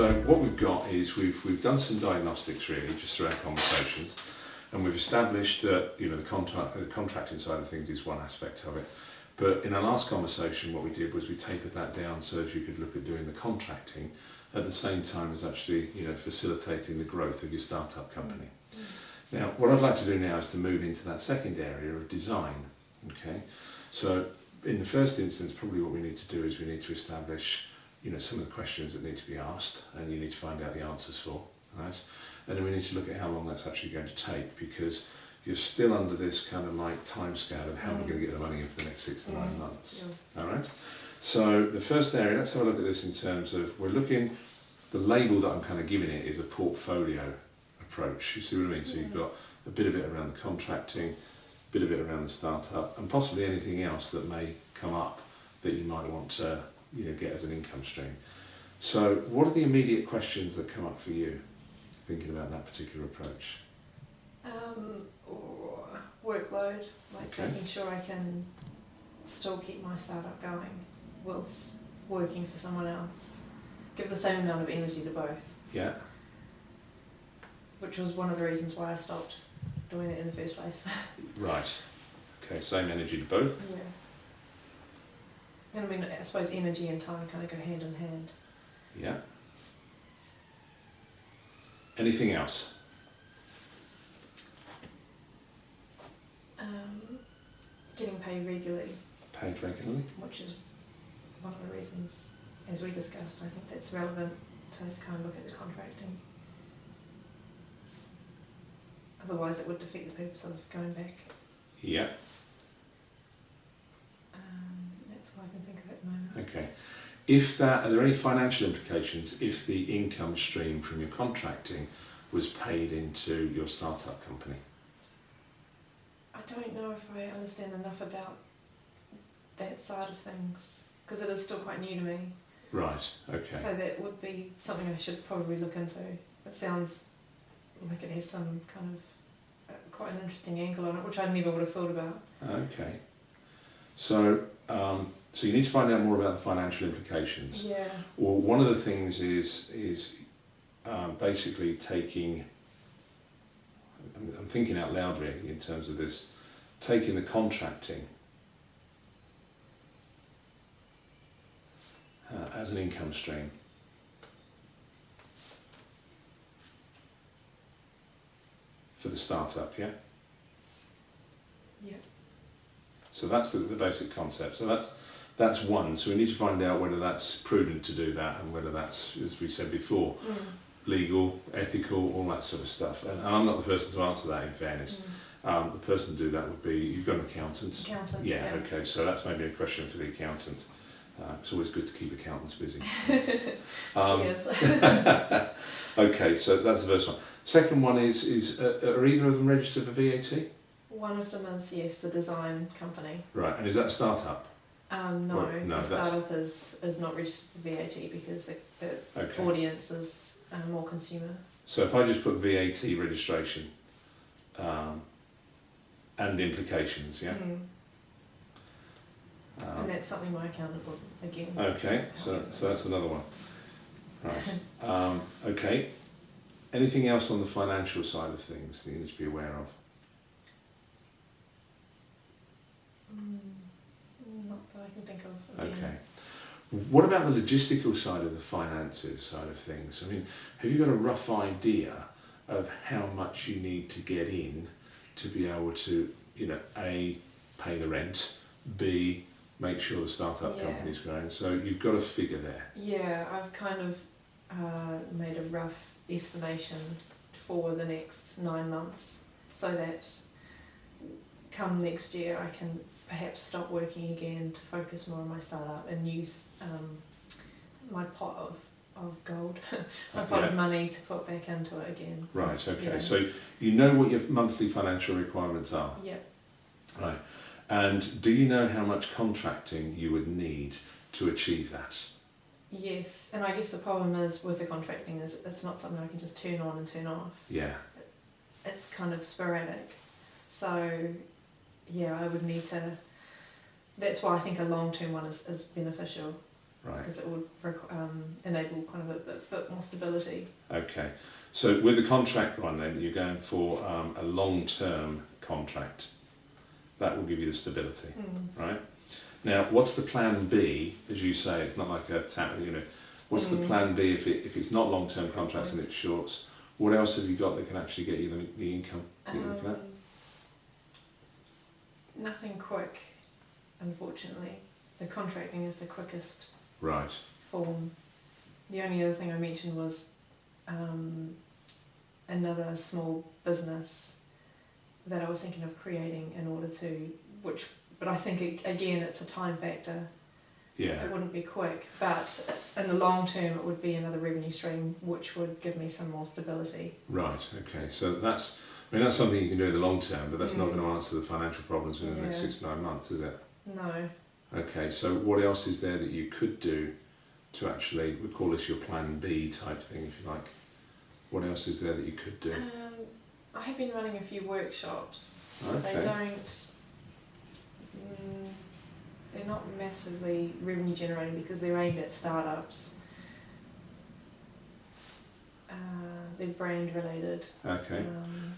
So what we've got is we've done some diagnostics really just through our conversations, and we've established that the contracting side of things is one aspect of it. But in our last conversation, what we did was we tapered that down so as you could look at doing the contracting at the same time as actually facilitating the growth of your startup company. Now, what I'd like to do now is to move into that second area of design. Okay, so in the first instance, probably what we need to do is we need to establish some of the questions that need to be asked, and you need to find out the answers for, right? And then we need to look at how long that's actually going to take, because you're still under this kind of like time scale of how we're going to get the money in for the next 6 to 9 months. Yeah. All right. So the first area, let's have a look at this in terms of the label that I'm kind of giving it is a portfolio approach. You see what I mean? So you've got a bit of it around the contracting, a bit of it around the startup, and possibly anything else that may come up that you might want to get as an income stream. So what are the immediate questions that come up for you thinking about that particular approach? Workload, making sure I can still keep my startup going whilst working for someone else. Give the same amount of energy to both. Yeah. Which was one of the reasons why I stopped doing it in the first place. Right. Okay, same energy to both? Yeah. And I suppose energy and time kind of go hand in hand. Yeah. Anything else? Getting paid regularly. Paid regularly? Which is one of the reasons, as we discussed, I think that's relevant to kind of look at the contracting. Otherwise it would defeat the purpose of going back. Yeah. That's all I can think of at the moment. Okay. Are there any financial implications if the income stream from your contracting was paid into your startup company? I don't know if I understand enough about that side of things, because it is still quite new to me. Right, okay. So that would be something I should probably look into. It sounds like it has some kind of quite an interesting angle on it, which I never would have thought about. Okay. So you need to find out more about the financial implications. Yeah. Well, one of the things is basically taking, I'm thinking out loud really in terms of this, taking the contracting as an income stream. For the startup, yeah? Yeah. So that's the basic concept. So that's one. So we need to find out whether that's prudent to do that, and whether that's, as we said before, legal, ethical, all that sort of stuff. And I'm not the person to answer that, in fairness. The person to do that would be, you've got an accountant. Accountant. Yeah, okay. So that's maybe a question for the accountant. It's always good to keep accountants busy. Cheers. Okay, so that's the first one. Second one is are either of them registered for VAT? One of them is, yes, the design company. Right, and is that a startup? No, the startup is not registered for VAT because the audience is more consumer. So if I just put VAT registration and implications, yeah? And that's something my accountant would, again. Okay, so that's another one. Right. Okay. Anything else on the financial side of things that you need to be aware of? Not that I can think of. Again. Okay. What about the logistical side of the finances side of things? I mean, have you got a rough idea of how much you need to get in to be able to, A, pay the rent, B, make sure the startup company's growing? So you've got a figure there. Yeah, I've kind of made a rough estimation for the next 9 months, so that come next year I can perhaps stop working again to focus more on my startup and use my pot of gold, my pot of money to put back into it again. Right, okay. Yeah. So you know what your monthly financial requirements are? Yeah. Right. And do you know how much contracting you would need to achieve that? Yes, and I guess the problem is with the contracting is it's not something I can just turn on and turn off. Yeah. It's kind of sporadic. So, yeah, I would need to... That's why I think a long-term one is beneficial. Right. because it would enable kind of a bit more stability. Okay. So with the contract one then, you're going for a long-term contract. That will give you the stability, right? Now, what's the plan B? As you say, it's not like a what's the plan B if it's not long-term That's a good contracts and point. it's shorts? What else have you got that can actually get you the income that you're looking at? Nothing quick, unfortunately. The contracting is the quickest Right. form. The only other thing I mentioned was another small business that I was thinking of creating in order to, but I think again it's a time factor. Yeah. It wouldn't be quick, but in the long term it would be another revenue stream which would give me some more stability. Right. Okay. So that's something you can do in the long term, but that's not going to answer the financial problems within the next Yeah. 6 to 9 months, is it? No. Okay. So what else is there that you could do to actually, we call this your plan B type thing, if you like. What else is there that you could do? I have been running a few workshops. Okay. They don't. They're not massively revenue generating because they're aimed at startups. They're brand related. Okay.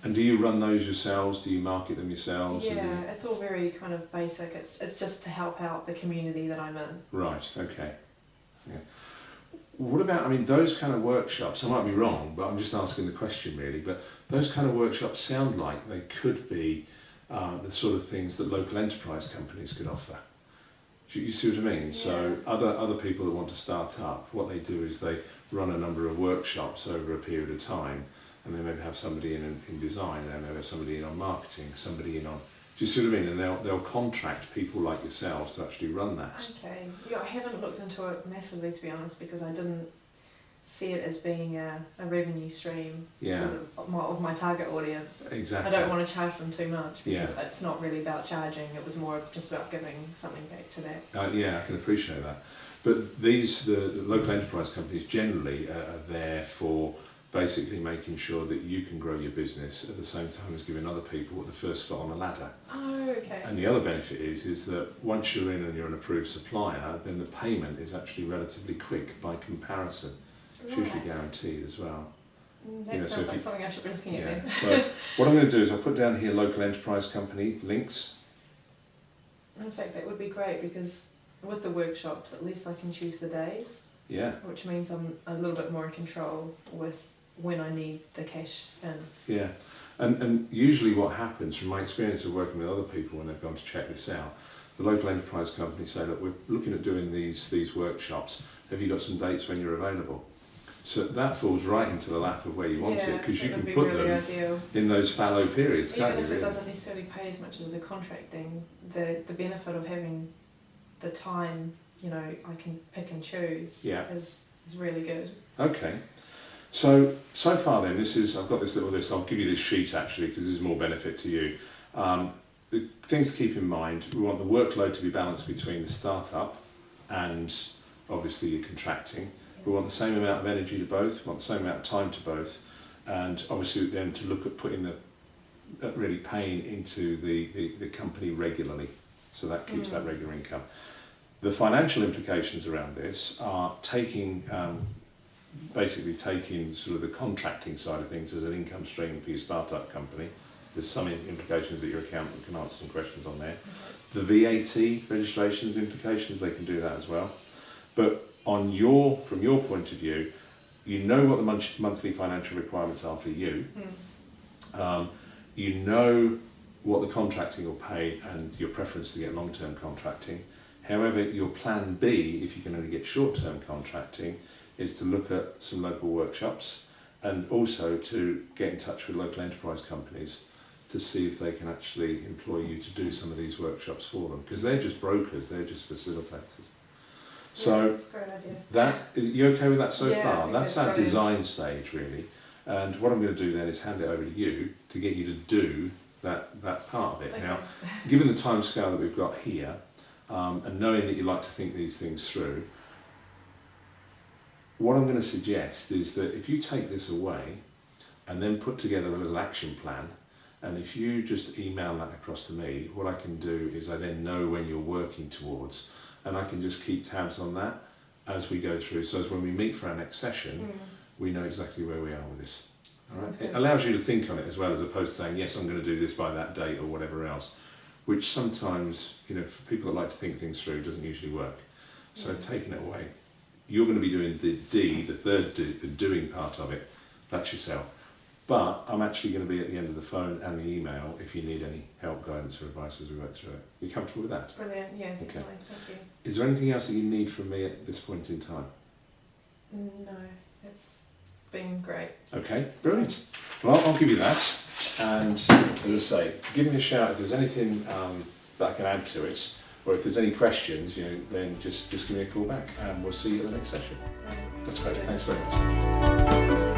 And do you run those yourselves? Do you market them yourselves? Yeah, it's all very kind of basic. It's just to help out the community that I'm in. Right. Okay. Yeah. What about, those kind of workshops, I might be wrong, but I'm just asking the question really, but those kind of workshops sound like they could be the sort of things that local enterprise companies could offer. Do you see what I mean? Yeah. So other people that want to start up, what they do is they run a number of workshops over a period of time, and they maybe have somebody in design, and they have somebody in on marketing, somebody in on, do you see what I mean? And they'll contract people like yourselves to actually run that. Okay. Yeah, I haven't looked into it massively to be honest because I didn't see it as being a revenue stream Yeah. because of my target audience. Exactly. I don't want to charge them too much because Yeah. it's not really about charging. It was more just about giving something back to that. Yeah, I can appreciate that. But the local enterprise companies generally are there for basically making sure that you can grow your business at the same time as giving other people the first foot on the ladder. Oh, okay. And the other benefit is that once you're in and you're an approved supplier, then the payment is actually relatively quick by comparison. It's usually Right. guaranteed as well. That You know, so sounds if like you- something I should be looking at Yeah. then. So what I'm going to do is I'll put down here local enterprise company links. In fact, that would be great because with the workshops, at least I can choose the days, Yeah. which means I'm a little bit more in control with when I need the cash in. Yeah, and usually what happens from my experience of working with other people when they've gone to check this out, the local enterprise companies say, look, we're looking at doing these workshops, have you got some dates when you're available? So that falls right into the lap of where you want it, because you that can would be put really them ideal. in those fallow periods, Even can't you if it really? doesn't necessarily pay as much as a contracting, the benefit of having the time, I can pick and choose Yeah. is really good. Okay. So far then, I've got this little list, I'll give you this sheet actually, because this is more benefit to you. The things to keep in mind, we want the workload to be balanced between the startup and obviously your contracting. We want the same amount of energy to both, we want the same amount of time to both, and obviously then to look at putting really paying into the company regularly, so that keeps that regular income. The financial implications around this are basically taking sort of the contracting side of things as an income stream for your startup company. There's some implications that your accountant can answer some questions on there. The VAT registrations implications, they can do that as well. But from your point of view, you know what the monthly financial requirements are for you. You know what the contracting will pay and your preference to get long-term contracting. However, your plan B, if you can only get short-term contracting, is to look at some local workshops and also to get in touch with local enterprise companies to see if they can actually employ you to do some of these workshops for them, because they're just brokers, they're just facilitators. So that's a great idea. are you okay with that so Yeah, I far? think That's that's our brilliant. design stage really, and what I'm going to do then is hand it over to you to get you to do that part of it. Okay. Now, given the time scale that we've got here, and knowing that you like to think these things through, what I'm going to suggest is that if you take this away and then put together a little action plan, and if you just email that across to me, what I can do is I then know when you're working towards, and I can just keep tabs on that as we go through, so as when we meet for our next session, Mm. we know exactly where we are with this. All right? Sounds It good. allows you to think on it as well, as opposed to saying, yes, I'm going to do this by that date or whatever else, which sometimes, for people that like to think things through, doesn't usually work. So Mm. taking it away, you're going to be doing the D, the third the doing part of it, that's yourself. But I'm actually going to be at the end of the phone and the email if you need any help, guidance or advice as we work through it. Are you comfortable with that? Brilliant, yeah, definitely, thank Is there anything else that you need from me at this point in time? you. No, it's been great. Okay, brilliant. Well, I'll give you that. And as I say, give me a shout if there's anything that I can add to it, or if there's any questions, then just give me a call back and we'll see you at the next session. That's great. Thanks very much.